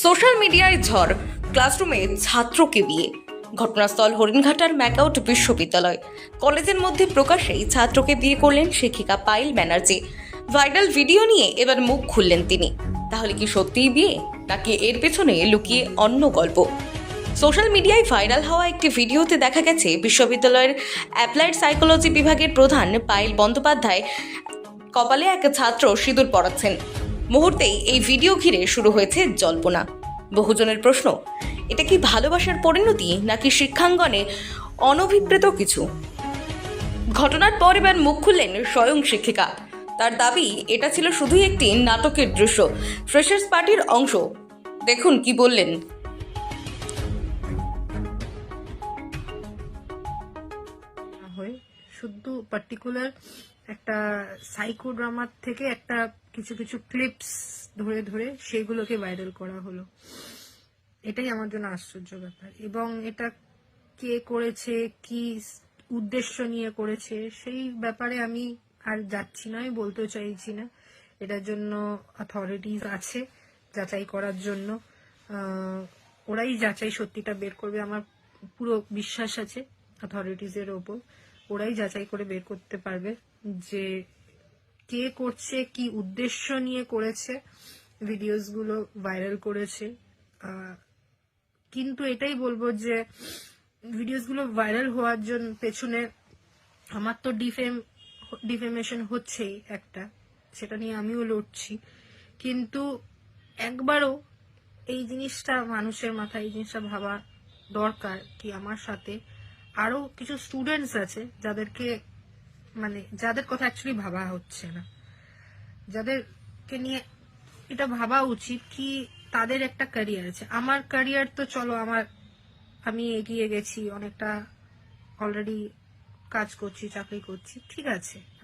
Social মিডিয়ায় ঝড়, ক্লাসরুমে ছাত্রকে বিয়ে। ঘটনাস্থল হরিণঘাটার ম্যাকআউট বিশ্ববিদ্যালয়। কলেজের মধ্যে প্রকাশ্যেই ছাত্রকে বিয়ে করলেন শিক্ষিকা পায়েল ব্যানার্জি। ভাইরাল ভিডিও নিয়ে এবার মুখ খুললেন তিনি। তাহলে কি সত্যিই বিয়ে, নাকি এর পেছনে লুকিয়ে অন্য গল্প? সোশ্যাল মিডিয়ায় ভাইরাল হওয়া একটি ভিডিওতে দেখা গেছে বিশ্ববিদ্যালয়ের অ্যাপ্লাইড সাইকোলজি বিভাগের প্রধান পায়েল বন্দ্যোপাধ্যায় কপালে এক ছাত্র সিঁদুর পরাচ্ছেন। মুহূর্তেই এই ভিডিও ঘিরে শুরু হয়েছে জল্পনা। বহুজনের প্রশ্ন, এটা কি ভালোবাসার পরিণতি, নাকি শিক্ষাঙ্গনে অনভিপ্রেত কিছু? ঘটনার পর এবার মুখ খুললেন স্বয়ং শিক্ষিকা। তার দাবি, এটা ছিল শুধুই একটি নাটকের দৃশ্য, ফ্রেশার্স পার্টির অংশ। দেখুন কি বললেন। হয়ে শুধু পার্টিকুলার একটা সাইকো ড্রামার থেকে একটা কিছু কিছু ক্লিপস ধরে ধরে সেগুলোকে ভাইরাল করা হলো। এটাই আমার জন্য আশ্চর্য ব্যাপার। এবং এটা কে করেছে, কি উদ্দেশ্য নিয়ে করেছে, সেই ব্যাপারে আমি আর যাচ্ছি না, আমি বলতে চাইছি না। এটার জন্য অথরিটিস আছে যাচাই করার জন্য। ওরাই যাচাই সত্যিটা বের করবে, আমার পুরো বিশ্বাস আছে অথরিটিসের ওপর। ওরাই যাচাই করে বের করতে পারবে যে কে করছে, কি উদ্দেশ্য নিয়ে করেছে, ভিডিওস গুলো ভাইরাল করেছে। কিন্তু এটাই বলবো যে ভিডিওস গুলো ভাইরাল হওয়ার জন্য পেছনে আমার তো ডিফেমেশন হচ্ছেই একটা, সেটা নিয়ে আমিও লড়ছি। কিন্তু একবারও এই জিনিসটা মানুষের মাথায় এই জিনিসটা ভাবা দরকার কি আমার সাথে আরো কিছু স্টুডেন্টস আছে যাদেরকে যাদের কথা অ্যাকচুয়ালি ভাবা হচ্ছে না, যাদেরকে নিয়ে এটা ভাবা উচিত কি তাদের একটা ক্যারিয়ার আছে। আমার ক্যারিয়ার তো চলো আমি এগিয়ে গেছি অনেকটা, অলরেডি কাজ করছি, চাকরি করছি, ঠিক আছে।